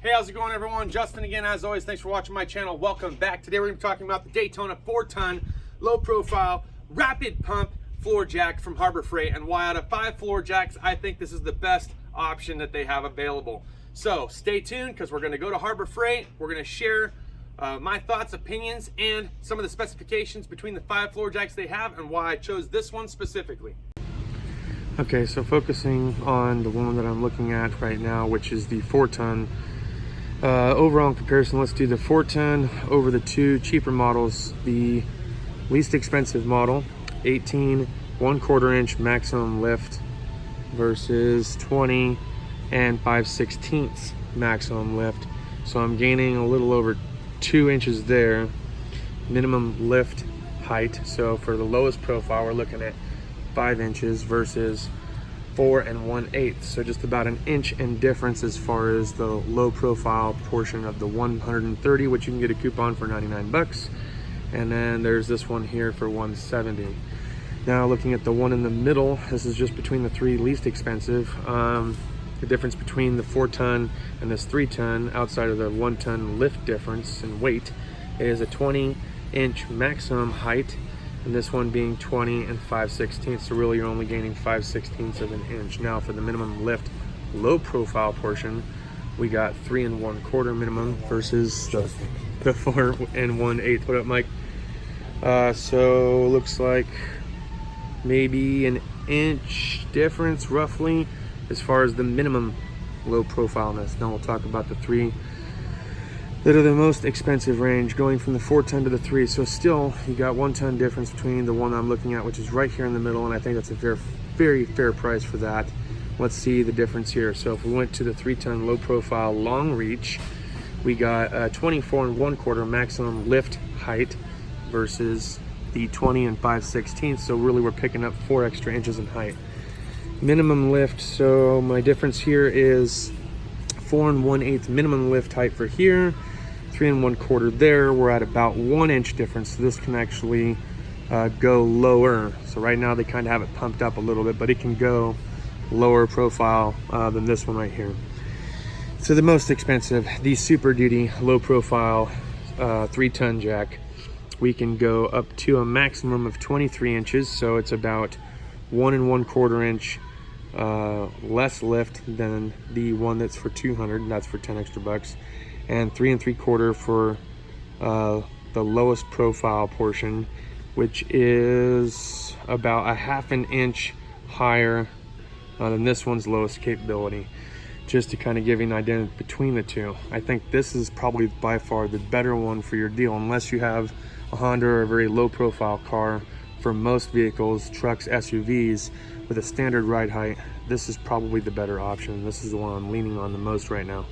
Hey, how's it going, everyone? Justin again, as always. Thanks for watching my channel. Welcome back. Today we're going to be talking about the Daytona 4-ton, low-profile, rapid pump floor jack from Harbor Freight, and why out of 5 floor jacks, I think this is the best option that they have available. So stay tuned, because we're going to go to Harbor Freight. We're going to share my thoughts, opinions, and some of the specifications between the 5 floor jacks they have and why I chose this one specifically. Okay, so focusing on the one that I'm looking at right now, which is the 4-ton. Overall in comparison, let's do the 4-ton over the 2 cheaper models. The least expensive model, 18 1/4 inch maximum lift versus 20 and 5/16 maximum lift. So I'm gaining a little over 2 inches there. Minimum lift height. So for the lowest profile, we're looking at 5 inches versus 4 1/8, so just about an inch in difference as far as the low profile portion of the 130, which you can get a coupon for 99 bucks, and then there's this one here for 170. Now looking at the one in the middle, this is just between the 3 least expensive. The difference between the 4-ton and this 3-ton, outside of the 1-ton lift difference in weight, is a 20-inch maximum height, and this one being 20 and 5/16, so really you're only gaining 5/16 of an inch. Now for the minimum lift low profile portion, we got 3 1/4 minimum versus the 4 1/8. What up, Mike? So looks like maybe an inch difference roughly as far as the minimum low profileness. Now we'll talk about the 3 that are the most expensive range, going from the 4-ton to the 3. So still, you got 1 ton difference between the one I'm looking at, which is right here in the middle, and I think that's a very fair price for that. Let's see the difference here. So if we went to the 3-ton low profile long reach, we got a 24 1/4 maximum lift height versus the 20 and 5/16. So really we're picking up 4 extra inches in height. Minimum lift, so my difference here is 4 1/8 minimum lift height for here, 3 1/4 there. We're at about 1 inch difference, so this can actually go lower. So right now they kind of have it pumped up a little bit, but it can go lower profile than this one right here. So the most expensive, the Super Duty low profile 3-ton jack, we can go up to a maximum of 23 inches, so it's about 1 1/4 inch less lift than the one that's for 200, and that's for 10 extra bucks, and 3 3/4 for the lowest profile portion, which is about a 1/2 inch higher than this one's lowest capability. Just to kind of give you an idea between the two, I think this is probably by far the better one for your deal, unless you have a Honda or a very low profile car. For most vehicles, trucks, SUVs, with a standard ride height, this is probably the better option. This is the one I'm leaning on the most right now.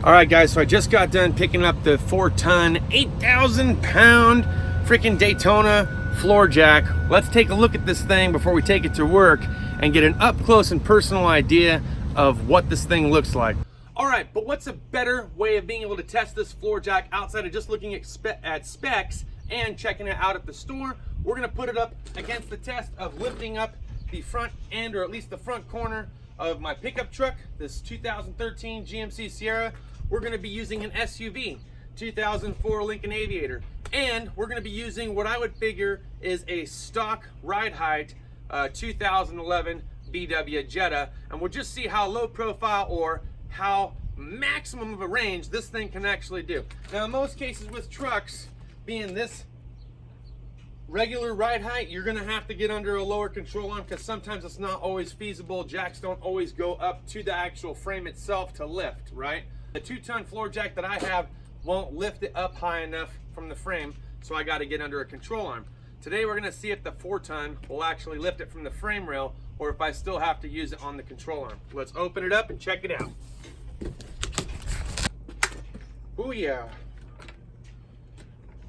All right, guys, so I just got done picking up the 4-ton, 8,000-pound freaking Daytona floor jack. Let's take a look at this thing before we take it to work and get an up-close and personal idea of what this thing looks like. All right, but what's a better way of being able to test this floor jack outside of just looking at specs and checking it out at the store? We're gonna put it up against the test of lifting up the front end, or at least the front corner of my pickup truck, this 2013 GMC Sierra. We're gonna be using an SUV, 2004 Lincoln Aviator, and we're gonna be using what I would figure is a stock ride height 2011 VW Jetta, and we'll just see how low profile or how maximum of a range this thing can actually do. Now in most cases with trucks, being this regular ride height, you're gonna have to get under a lower control arm, because sometimes it's not always feasible. Jacks don't always go up to the actual frame itself to lift, right? The 2-ton floor jack that I have won't lift it up high enough from the frame, so I got to get under a control arm. Today we're gonna see if the 4-ton will actually lift it from the frame rail, or if I still have to use it on the control arm. Let's open it up and check it out. Oh yeah.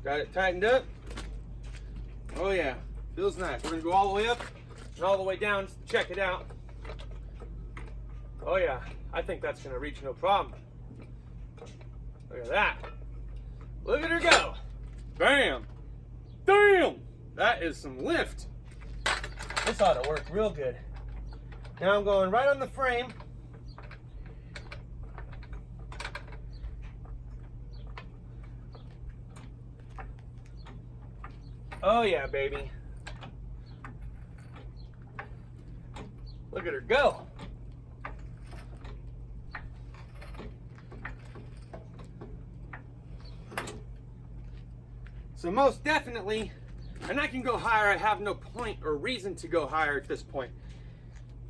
Got it tightened up. Oh yeah, feels nice. We're gonna go all the way up and all the way down just to check it out. Oh yeah, I think that's gonna reach no problem. Look at that. Look at her go. Bam. Damn. That is some lift. This ought to work real good. Now I'm going right on the frame. Oh yeah, baby. Look at her go. So most definitely, and I can go higher. I have no point or reason to go higher at this point.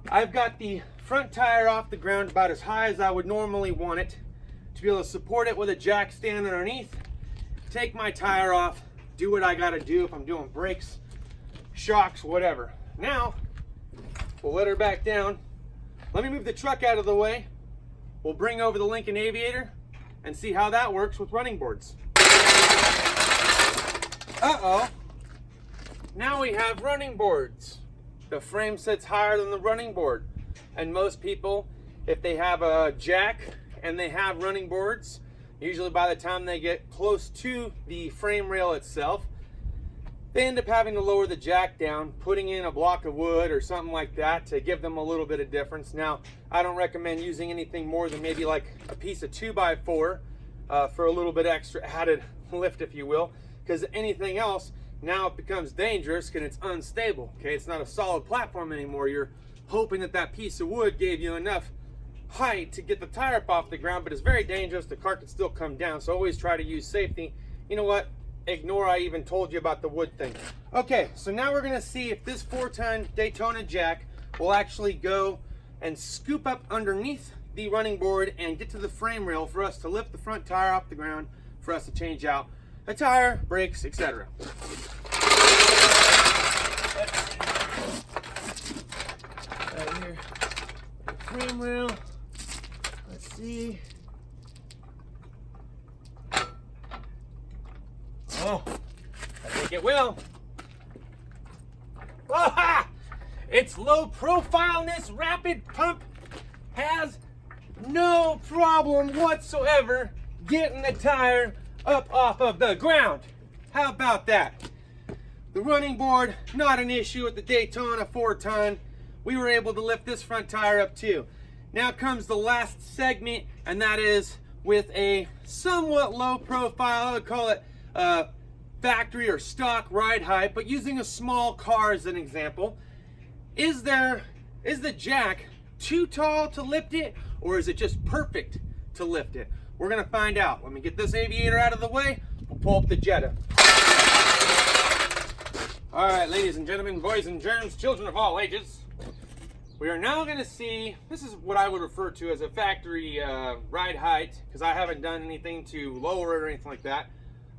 I've got the front tire off the ground about as high as I would normally want it to be able to support it with a jack stand underneath, take my tire off, do what I gotta do if I'm doing brakes, shocks, whatever. Now, we'll let her back down. Let me move the truck out of the way. We'll bring over the Lincoln Aviator and see how that works with running boards. Uh-oh. Now we have running boards. The frame sits higher than the running board. And most people, if they have a jack and they have running boards, usually by the time they get close to the frame rail itself, they end up having to lower the jack down, putting in a block of wood or something like that to give them a little bit of difference. Now, I don't recommend using anything more than maybe like a piece of 2x4 for a little bit extra added lift, if you will, because anything else, now it becomes dangerous because it's unstable. Okay, it's not a solid platform anymore. You're hoping that that piece of wood gave you enough height to get the tire up off the ground, but it's very dangerous. The car could still come down, so always try to use safety. You know what? Ignore I even told you about the wood thing. Okay, so now we're gonna see if this 4-ton Daytona jack will actually go and scoop up underneath the running board and get to the frame rail for us to lift the front tire off the ground, for us to change out a tire, brakes, etc. Right here, frame rail. Let's see. Oh, I think it will. Ah, it's low profile, and this rapid pump has no problem whatsoever getting the tire up off of the ground. How about that? The running board, not an issue with the Daytona 4-ton. We were able to lift this front tire up too. Now comes the last segment, and that is with a somewhat low profile, I would call it factory or stock ride height, but using a small car as an example. Is the jack too tall to lift it, or is it just perfect to lift it? We're gonna find out. Let me get this Aviator out of the way. We'll pull up the Jetta. All right, ladies and gentlemen, boys and germs, children of all ages, we are now gonna see, this is what I would refer to as a factory ride height, because I haven't done anything to lower it or anything like that.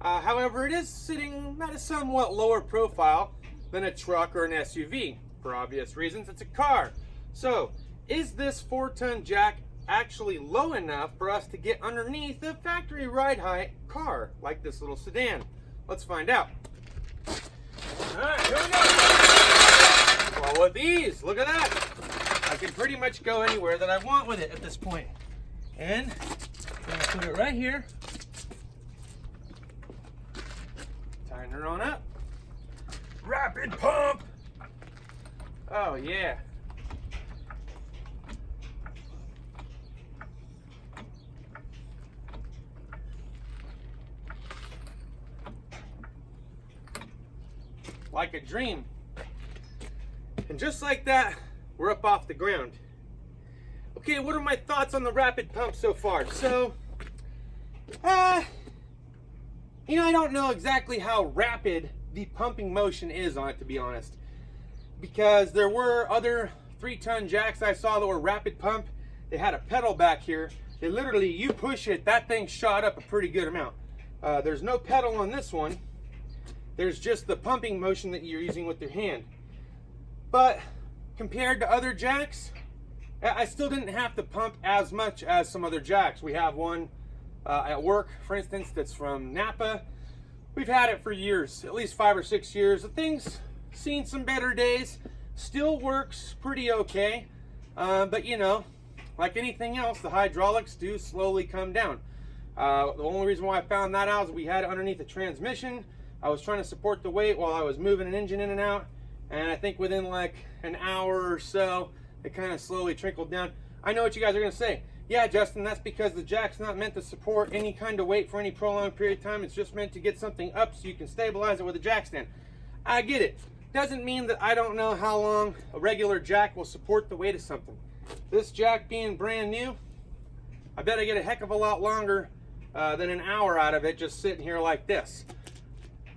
However, it is sitting at a somewhat lower profile than a truck or an SUV. For obvious reasons, it's a car. So, is this 4-ton jack actually low enough for us to get underneath the factory ride height car, like this little sedan? Let's find out. All right, here we go. Well, with ease, look at that. I can pretty much go anywhere that I want with it at this point. And I'm gonna put it right here. Tighten her on up. Rapid pump. Oh yeah. Like a dream. And just like that, we're up off the ground. Okay, what are my thoughts on the rapid pump so far? So, you know, I don't know exactly how rapid the pumping motion is on it, to be honest. Because there were other 3-ton jacks I saw that were rapid pump. They had a pedal back here. They literally, you push it, that thing shot up a pretty good amount. There's no pedal on this one. There's just the pumping motion that you're using with your hand. But compared to other jacks, I still didn't have to pump as much as some other jacks. We have one at work, for instance, that's from Napa. We've had it for years, at least 5 or 6 years. The thing's seen some better days, still works pretty okay. But you know, like anything else, the hydraulics do slowly come down. The only reason why I found that out is we had it underneath the transmission. I was trying to support the weight while I was moving an engine in and out, and I think within like an hour or so, it kind of slowly trickled down. I know what you guys are gonna say. Yeah, Justin, that's because the jack's not meant to support any kind of weight for any prolonged period of time. It's just meant to get something up so you can stabilize it with a jack stand. I get it. Doesn't mean that I don't know how long a regular jack will support the weight of something. This jack being brand new, I bet I get a heck of a lot longer than an hour out of it just sitting here like this.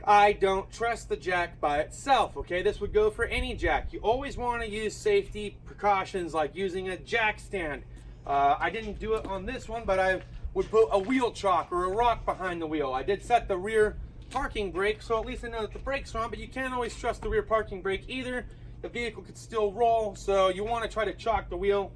I don't trust the jack by itself, okay? This would go for any jack. You always want to use safety precautions like using a jack stand. I didn't do it on this one, but I would put a wheel chock or a rock behind the wheel. I did set the rear parking brake, so at least I know that the brake's on, but you can't always trust the rear parking brake either. The vehicle could still roll, so you want to try to chock the wheel.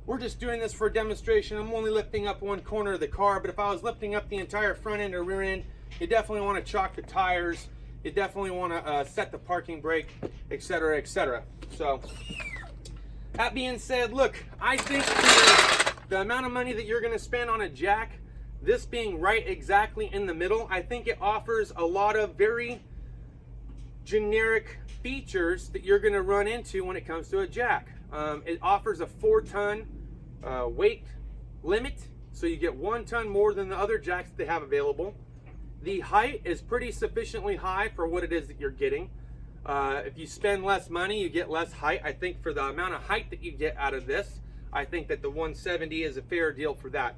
We're just doing this for a demonstration. I'm only lifting up one corner of the car, but if I was lifting up the entire front end or rear end, you definitely want to chock the tires. You definitely want to set the parking brake, etc., etc. So, that being said, look, I think the amount of money that you're going to spend on a jack, this being right exactly in the middle, I think it offers a lot of very generic features that you're going to run into when it comes to a jack. It offers a 4-ton weight limit, so you get 1 ton more than the other jacks that they have available. The height is pretty sufficiently high for what it is that you're getting. If you spend less money, you get less height. I think for the amount of height that you get out of this, I think that the 170 is a fair deal for that.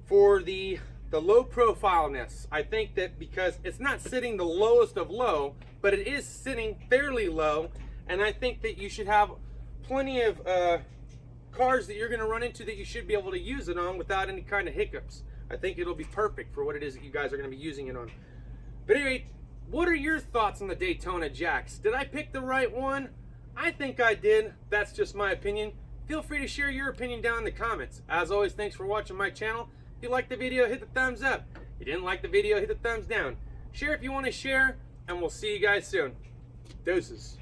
For the low profileness, I think that because it's not sitting the lowest of low, but it is sitting fairly low, and I think that you should have plenty of cars that you're going to run into that you should be able to use it on without any kind of hiccups. I think it'll be perfect for what it is that you guys are going to be using it on. But anyway, what are your thoughts on the Daytona jacks? Did I pick the right one? I think I did. That's just my opinion. Feel free to share your opinion down in the comments. As always, thanks for watching my channel. If you liked the video, hit the thumbs up. If you didn't like the video, hit the thumbs down. Share if you want to share, and we'll see you guys soon. Deuces.